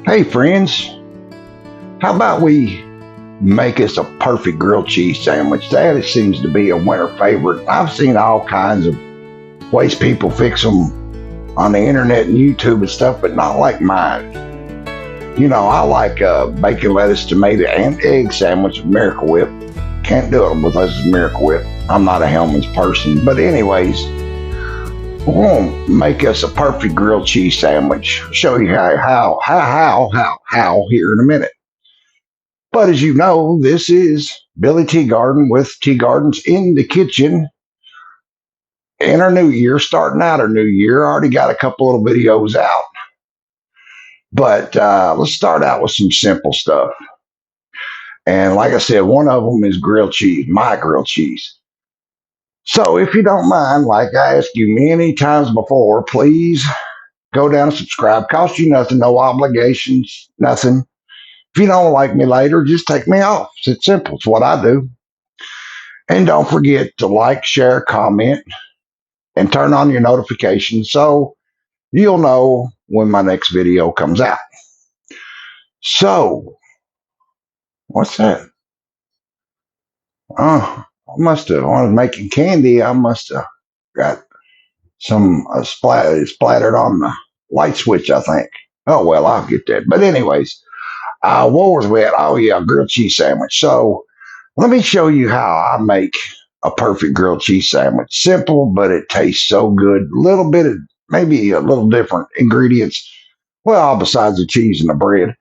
Hey friends, how about we make us a perfect grilled cheese sandwich? That seems to be a winter favorite. I've seen all kinds of ways people fix them on the internet and YouTube and stuff, but not like mine. You know, I like bacon, lettuce, tomato, and egg sandwich with Miracle Whip. Can't do it with us Miracle Whip. I'm not a Hellman's person. But anyways, we're going to make us a perfect grilled cheese sandwich. Show you how here in a minute. But as you know, this is Billy Teegarden with Teegardens in the kitchen. In our new year, starting out our new year, I already got a couple little videos out. But let's start out with some simple stuff. And like I said, one of them is grilled cheese, my grilled cheese. So if you don't mind, like I asked you many times before, please go down and subscribe. Cost you nothing, no obligations, nothing. If you don't like me later, just take me off. It's simple. It's what I do. And don't forget to like, share, comment, and turn on your notifications so you'll know when my next video comes out. So, what's that? Oh, when I was making candy, I must have got some splattered on the light switch, I think. Oh, well, I'll get that. But anyways, what was we at? Oh, yeah, grilled cheese sandwich. So let me show you how I make a perfect grilled cheese sandwich. Simple, but it tastes so good. A little bit of, maybe a little different ingredients. Well, besides the cheese and the bread.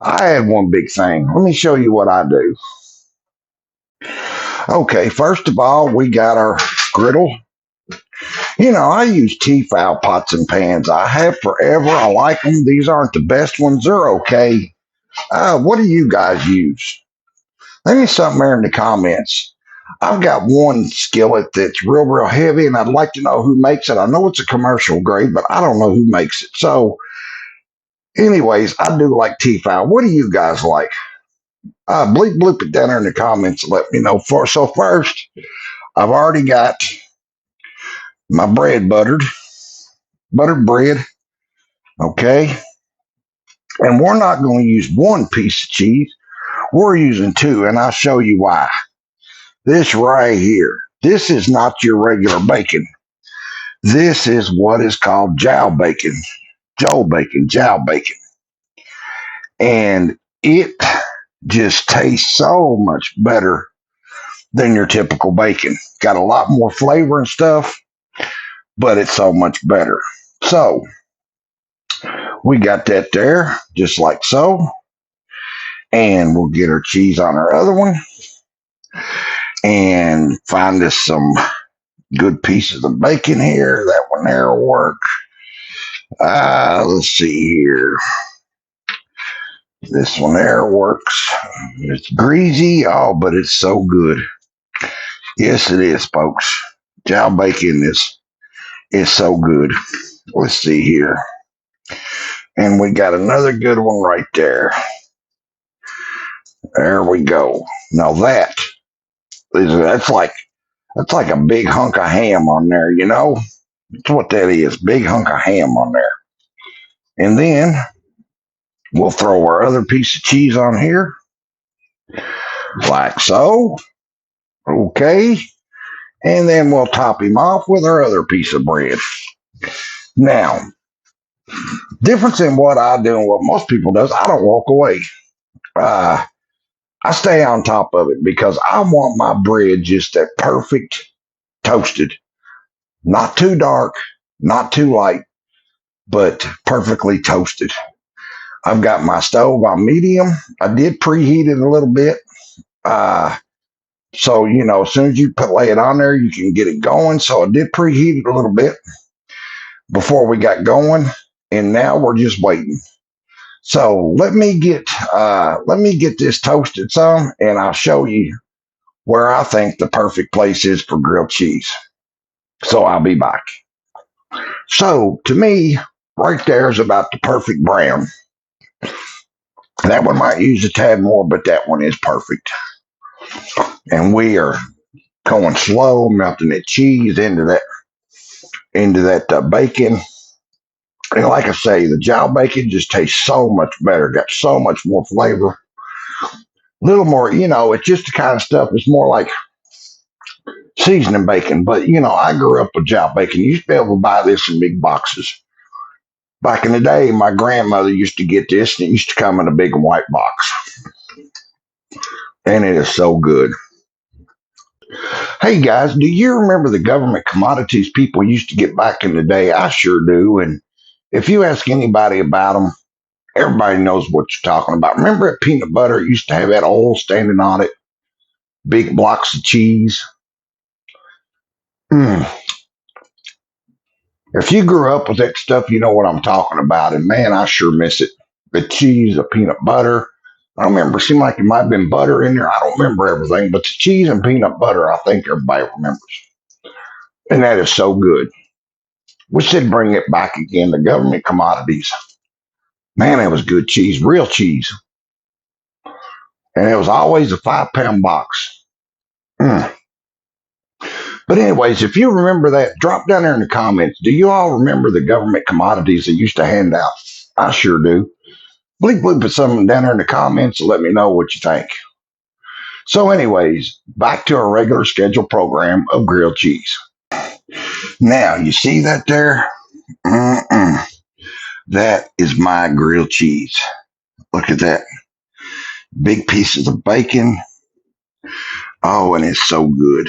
I had one big thing. Let me show you what I do. Okay, first of all, we got our griddle. You know, I use Tefal pots and pans. I have forever. I like them. These aren't the best ones. They're okay. What do you guys use? Leave me something there in the comments. I've got one skillet that's real heavy, and I'd like to know who makes it. I know it's a commercial grade, but I don't know who makes it. So, anyways, I do like Tefal. What do you guys like? Bleep bloop it down there in the comments and let me know. So first, I've already got my bread buttered bread. Okay. And we're not going to use one piece of cheese. We're using two, and I'll show you why. This right here, this is not your regular bacon. This is what is called jowl bacon. Jowl bacon. And it just tastes so much better than your typical bacon. Got a lot more flavor and stuff, but it's so much better. So, we got that there, just like so. And we'll get our cheese on our other one. And find us some good pieces of bacon here. That one there will work. Let's see here. This one there works. It's greasy, but it's so good. Yes, it is, folks. Jowl bacon is so good. Let's see here. And we got another good one right there. There we go. Now that's like a big hunk of ham on there, you know? That's what that is. Big hunk of ham on there. And then we'll throw our other piece of cheese on here. Like so. Okay. And then we'll top him off with our other piece of bread. Now, difference in what I do and what most people does, I don't walk away. I stay on top of it because I want my bread just that perfect toasted. Not too dark, not too light, but perfectly toasted. I've got my stove on medium. I did preheat it a little bit. So, you know, as soon as you lay it on there, you can get it going. So I did preheat it a little bit before we got going. And now we're just waiting. So let me get this toasted some, and I'll show you where I think the perfect place is for grilled cheese. So I'll be back. So to me, right there is about the perfect brown. That one might use a tad more, but that one is perfect. And we are going slow, melting that cheese into that bacon. And like I say, the jowl bacon just tastes so much better. Got so much more flavor. A little more, it's just the kind of stuff. It's more like seasoning bacon. But, I grew up with jowl bacon. You used to be able to buy this in big boxes. Back in the day, my grandmother used to get this, and it used to come in a big white box. And it is so good. Hey guys, do you remember the government commodities people used to get back in the day? I sure do. And if you ask anybody about them, everybody knows what you're talking about. Remember that peanut butter? It used to have that oil standing on it. Big blocks of cheese. If you grew up with that stuff, you know what I'm talking about. And man, I sure miss it. The cheese, the peanut butter. I don't remember. It seemed like it might have been butter in there. I don't remember everything. But the cheese and peanut butter, I think everybody remembers. And that is so good. We should bring it back again. The government commodities. Man, that was good cheese. Real cheese. And it was always a 5-pound box. But anyways, if you remember that, drop down there in the comments. Do you all remember the government commodities they used to hand out? I sure do. Bleep put some down there in the comments and let me know what you think. So anyways, back to our regular scheduled program of grilled cheese. Now, you see that there? That is my grilled cheese. Look at that. Big pieces of bacon. Oh, and it's so good.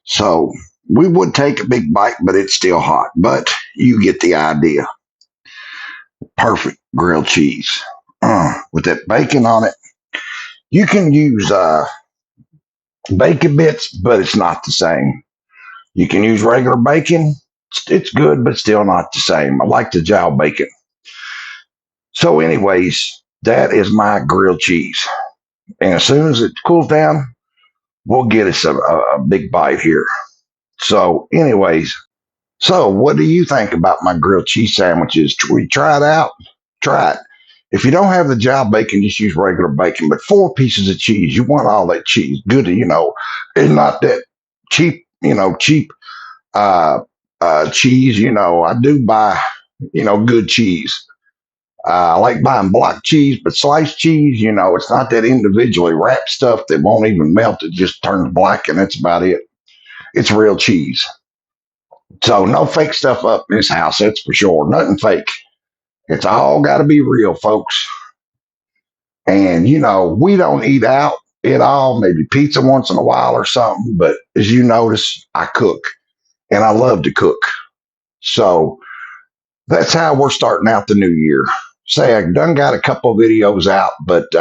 So we would take a big bite, but it's still hot. But you get the idea. Perfect grilled cheese with that bacon on it. You can use bacon bits, but it's not the same. You can use regular bacon. It's good, but still not the same. I like the jowl bacon. So anyways, that is my grilled cheese. And as soon as it cools down, we'll get us a big bite here. So anyways, so what do you think about my grilled cheese sandwiches? We try it out? Try it. If you don't have the jowl bacon, just use regular bacon. But 4 pieces of cheese, you want all that cheese. Good, and not that cheap, cheap cheese. I do buy, good cheese. I like buying block cheese, but sliced cheese, it's not that individually wrapped stuff that won't even melt. It just turns black, and that's about it. It's real cheese. So no fake stuff up in this house, that's for sure. Nothing fake. It's all got to be real, folks. And, we don't eat out at all. Maybe pizza once in a while or something. But as you notice, I cook. And I love to cook. So that's how we're starting out the new year. Say I done got a couple of videos out, but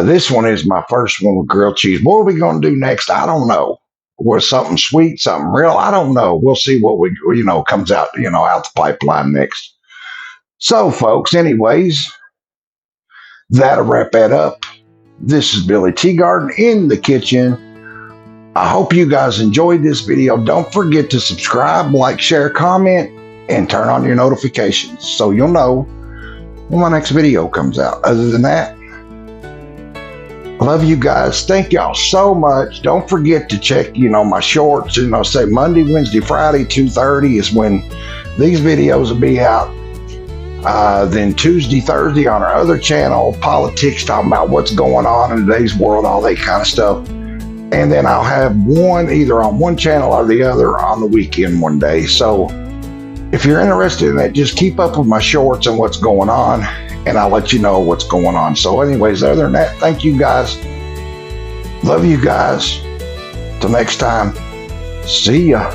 this one is my first one with grilled cheese. What are we going to do next? I don't know. Or something sweet, something real. I don't know. We'll see what comes out, out the pipeline next. So, folks, anyways, that'll wrap that up. This is Billy Teegarden in the kitchen. I hope you guys enjoyed this video. Don't forget to subscribe, like, share, comment, and turn on your notifications so you'll know when my next video comes out. Other than that, I love you guys. Thank y'all so much. Don't forget to check, my shorts. Say Monday, Wednesday, Friday, 2:30 is when these videos will be out. Then Tuesday, Thursday on our other channel, politics, talking about what's going on in today's world, all that kind of stuff. And then I'll have one either on one channel or the other on the weekend one day. So if you're interested in that, just keep up with my shorts and what's going on, and I'll let you know what's going on. So anyways, other than that, thank you guys. Love you guys. Till next time, see ya.